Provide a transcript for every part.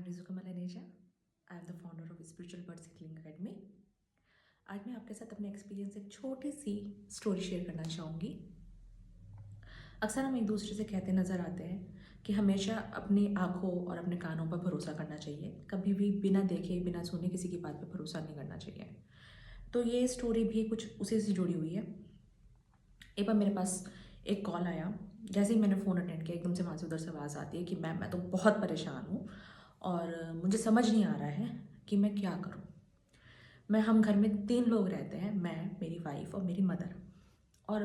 Rizuka Malaneja. I am the founder of Spiritual Birds Healing Academy. आज मैं आपके साथ अपने एक्सपीरियंस एक छोटी सी स्टोरी शेयर करना चाहूँगी। अक्सर हम एक दूसरे से कहते नज़र आते हैं कि हमेशा अपनी आँखों और अपने कानों पर भरोसा करना चाहिए, कभी भी बिना देखे बिना सुने किसी की बात पर भरोसा नहीं करना चाहिए। तो ये स्टोरी भी कुछ उसी से जुड़ी हुई है। एक बार मेरे पास एक कॉल आया। जैसे ही मैंने फ़ोन अटेंड किया, एकदम से वहाँ से उधर से आवाज़ आती है कि मैम मैं तो बहुत परेशान हूँ और मुझे समझ नहीं आ रहा है कि मैं क्या करूँ। हम घर में 3 लोग रहते हैं, मैं, मेरी वाइफ और मेरी मदर। और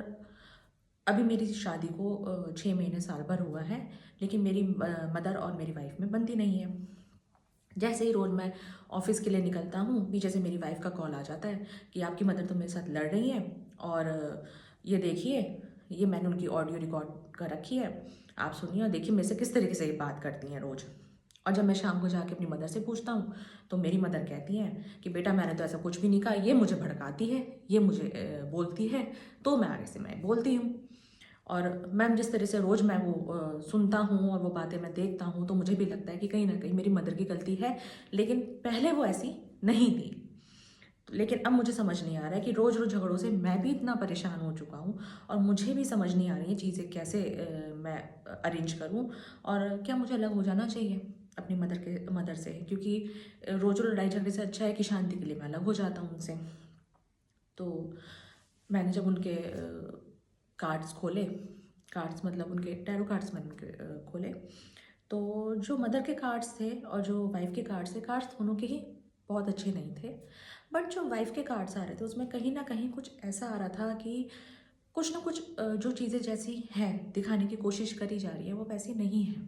अभी मेरी शादी को 6 महीने साल भर हुआ है, लेकिन मेरी मदर और मेरी वाइफ में बनती नहीं है। जैसे ही रोज़ मैं ऑफिस के लिए निकलता हूँ, पीछे से मेरी वाइफ का कॉल आ जाता है कि आपकी मदर तो मेरे साथ लड़ रही है और ये देखिए, ये मैंने उनकी ऑडियो रिकॉर्ड कर रखी है, आप सुनिए और देखिए मेरे से किस तरीके से ये बात करती हैं रोज़। और जब मैं शाम को जाके अपनी मदर से पूछता हूँ तो मेरी मदर कहती हैं कि बेटा मैंने तो ऐसा कुछ भी नहीं कहा, ये मुझे भड़काती है, ये मुझे बोलती है, तो मैं आगे से मैं बोलती हूँ। और मैम जिस तरह से रोज़ मैं वो सुनता हूँ और वो बातें मैं देखता हूँ, तो मुझे भी लगता है कि कहीं ना कहीं मेरी मदर की गलती है, लेकिन पहले वो ऐसी नहीं थी। लेकिन अब मुझे समझ नहीं आ रहा है कि रोज़ रोज़ झगड़ों से मैं भी इतना परेशान हो चुका हूँ और मुझे भी समझ नहीं आ रही है चीज़ें कैसे मैं अरेंज करूँ, और क्या मुझे अलग हो जाना चाहिए अपनी मदर से, क्योंकि रोज़ रोज़ लड़ाई झगड़े से अच्छा है कि शांति के लिए मैं अलग हो जाता हूँ उनसे। तो मैंने जब उनके कार्ड्स खोले, कार्ड्स मतलब उनके टैरो कार्ड्स मैंने उनके खोले, तो जो मदर के कार्ड्स थे और जो वाइफ के कार्ड्स थे, कार्ड्स दोनों के ही बहुत अच्छे नहीं थे। बट जो वाइफ के कार्ड्स आ रहे थे उसमें कहीं ना कहीं कुछ ऐसा आ रहा था कि कुछ ना कुछ जो चीज़ें जैसी हैं दिखाने की कोशिश करी जा रही है वो वैसी नहीं है।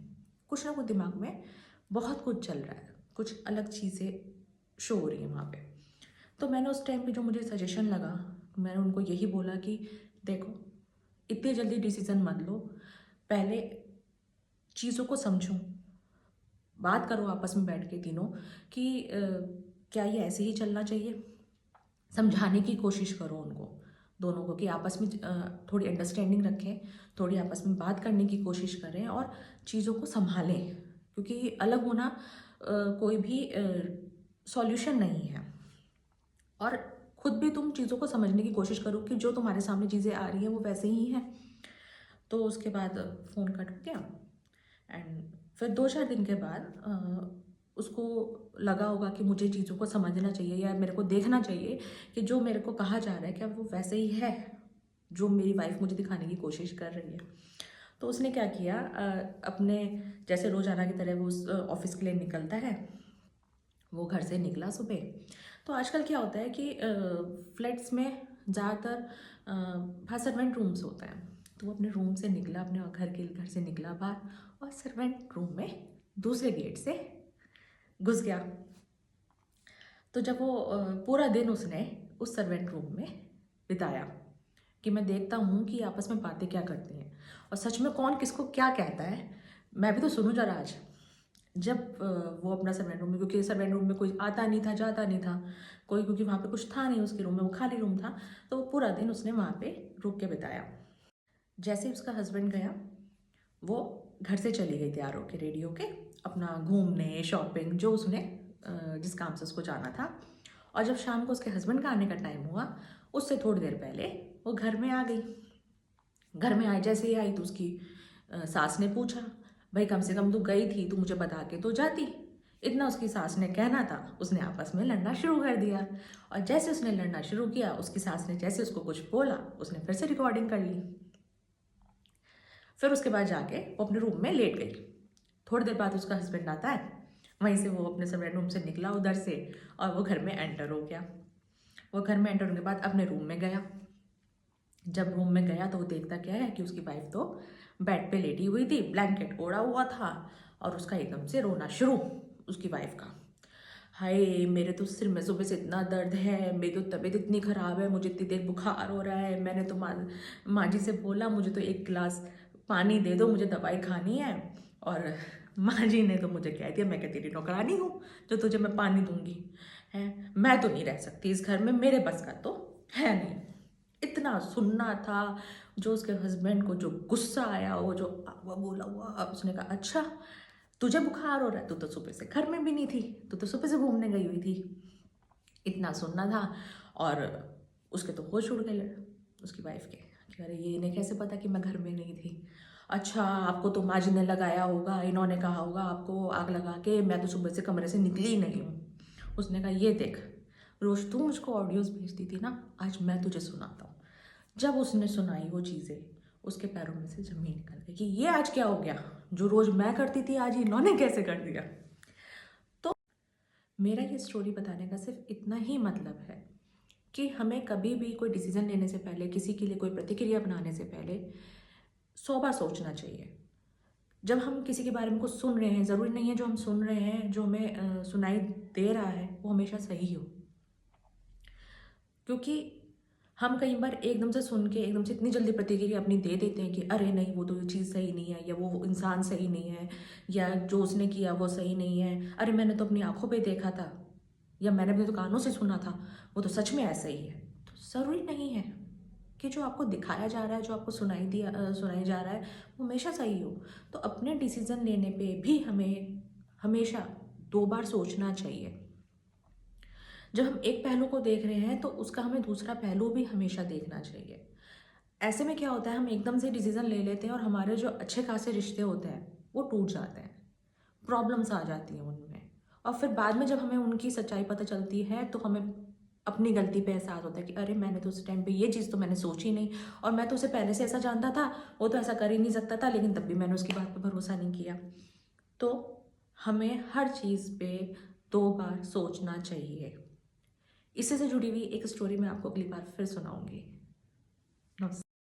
कुछ ना कुछ दिमाग में बहुत कुछ चल रहा है, कुछ अलग चीज़ें शो हो रही हैं वहाँ पे। तो मैंने उस टाइम पे जो मुझे सजेशन लगा, मैंने उनको यही बोला कि देखो, इतनी जल्दी डिसीज़न मत लो, पहले चीज़ों को समझो, बात करो आपस में बैठ के तीनों कि क्या ये ऐसे ही चलना चाहिए। समझाने की कोशिश करो उनको दोनों को कि आपस में थोड़ी अंडरस्टैंडिंग रखें, थोड़ी आपस में बात करने की कोशिश करें और चीज़ों को संभालें, क्योंकि अलग होना कोई भी सॉल्यूशन नहीं है। और खुद भी तुम चीज़ों को समझने की कोशिश करो कि जो तुम्हारे सामने चीज़ें आ रही हैं वो वैसे ही हैं। तो उसके बाद फ़ोन कट हो गया एंड फिर 2-4 दिन के बाद उसको लगा होगा कि मुझे चीज़ों को समझना चाहिए या मेरे को देखना चाहिए कि जो मेरे को कहा जा रहा है क्या वो वैसे ही है जो मेरी वाइफ मुझे दिखाने की कोशिश कर रही है। तो उसने क्या किया, अपने जैसे रोज़ाना की तरह वो ऑफिस के लिए निकलता है, वो घर से निकला सुबह। तो आजकल क्या होता है कि फ्लैट्स में ज़्यादातर बाहर सर्वेंट रूम्स होता है, तो वो अपने रूम से निकला, अपने घर से निकला बाहर और सर्वेंट रूम में दूसरे गेट से घुस गया। तो जब वो पूरा दिन उसने उस सर्वेंट रूम में बिताया कि मैं देखता हूँ कि आपस में बातें क्या करती हैं और सच में कौन किसको क्या कहता है, मैं भी तो सुनूँ जरा आज। जब वो अपना सर्वेंट रूम में, क्योंकि सर्वेंट रूम में कोई आता नहीं था जाता नहीं था कोई, क्योंकि वहाँ पे कुछ था नहीं उसके रूम में, वो खाली रूम था, तो वो पूरा दिन उसने वहाँ पे रुक के बिताया। जैसे ही उसका हस्बैंड गया, वो घर से चली गई तैयार होके रेडी होके अपना घूमने शॉपिंग जो उसने जिस काम से उसको जाना था। और जब शाम को उसके हस्बैंड का आने का टाइम हुआ, उससे थोड़ी देर पहले वो घर में आ गई। घर में आई, जैसे ही आई तो उसकी सास ने पूछा, भाई कम से कम तू गई थी, तू मुझे बता के तो जाती। इतना उसकी सास ने कहना था, उसने आपस में लड़ना शुरू कर दिया। और जैसे उसने लड़ना शुरू किया, उसकी सास ने जैसे उसको कुछ बोला, उसने फिर से रिकॉर्डिंग कर ली। फिर उसके बाद जाके वो अपने रूम में लेट गई। थोड़ी देर बाद उसका हस्बैंड आता है, वहीं से वो अपने सर्वेंट रूम से निकला उधर से और वो घर में एंटर हो गया। वो घर में एंटर होने के बाद अपने रूम में गया। जब रूम में गया तो वो देखता क्या है कि उसकी वाइफ तो बेड पे लेटी हुई थी, ब्लैंकेट ओढ़ा हुआ था और उसका एकदम से रोना शुरू, उसकी वाइफ का। हाय मेरे तो सिर में सुबह से इतना दर्द है, मेरी तो तबीयत इतनी ख़राब है, मुझे इतनी देर बुखार हो रहा है, मैंने तो माँ जी से बोला मुझे तो 1 गिलास पानी दे दो, मुझे दवाई खानी है। और माँ जी ने तो मुझे कह दिया मैं क्या तेरी नौकरानी हूँ जो तुझे मैं पानी दूंगी है, मैं तो नहीं रह सकती इस घर में, मेरे बस का तो है नहीं। इतना सुनना था। जो उसके हस्बैंड को जो गुस्सा आया, वो जो बोला हुआ, अब उसने कहा अच्छा तुझे बुखार हो रहा है, तू तो सुबह से घर में भी नहीं थी, तू तो सुबह से घूमने गई हुई थी। इतना सुनना था। और उसके तो होश उड़ गए उसकी वाइफ के कि अरे ये इन्हें कैसे पता कि मैं घर में नहीं थी। अच्छा, आपको तो माँ जी ने लगाया होगा, इन्होंने कहा होगा आपको आग लगा के, मैं तो सुबह से कमरे से निकली ही नहीं हूँ। उसने कहा ये देख, रोज तू मुझको ऑडियोज़ भेजती थी ना, आज मैं तुझे सुनाता हूँ। जब उसने सुनाई वो चीज़ें, उसके पैरों में से ज़मीन निकल गई कि ये आज क्या हो गया, जो रोज़ मैं करती थी आज इन्होंने कैसे कर दिया। तो मेरा ये स्टोरी बताने का सिर्फ इतना ही मतलब है कि हमें कभी भी कोई डिसीज़न लेने से पहले, किसी के लिए कोई प्रतिक्रिया बनाने से पहले 100 बार सोचना चाहिए। जब हम किसी के बारे में कुछ सुन रहे हैं, ज़रूरी नहीं है जो हम सुन रहे हैं, जो हमें सुनाई दे रहा है वो हमेशा सही हो। क्योंकि हम कई बार एकदम से सुन के एकदम से इतनी जल्दी प्रतिक्रिया अपनी दे देते हैं कि अरे नहीं वो तो ये चीज़ सही नहीं है, या वो इंसान सही नहीं है, या जो उसने किया वो सही नहीं है, अरे मैंने तो अपनी आंखों पे देखा था, या मैंने अपने तो कानों से सुना था, वो तो सच में ऐसा ही है। तो ज़रूरी नहीं है कि जो आपको दिखाया जा रहा है, जो आपको सुनाई जा रहा है वो हमेशा सही हो। तो अपने डिसीज़न लेने पे भी हमें हमेशा 2 बार सोचना चाहिए। जब हम एक पहलू को देख रहे हैं तो उसका हमें दूसरा पहलू भी हमेशा देखना चाहिए। ऐसे में क्या होता है, हम एकदम से डिसीज़न ले लेते हैं और हमारे जो अच्छे खासे रिश्ते होते हैं वो टूट जाते हैं, प्रॉब्लम्स आ जाती हैं उनमें। और फिर बाद में जब हमें उनकी सच्चाई पता चलती है तो हमें अपनी गलती पे एहसास होता है कि अरे मैंने तो उस टाइम पे ये चीज़ तो मैंने सोची नहीं, और मैं तो उसे पहले से ऐसा जानता था, वो तो ऐसा कर ही नहीं सकता था, लेकिन तब भी मैंने उसकी बात पे भरोसा नहीं किया। तो हमें हर चीज़ पे 2 बार सोचना चाहिए। इससे से जुड़ी हुई एक स्टोरी मैं आपको अगली बार फिर सुनाऊंगी।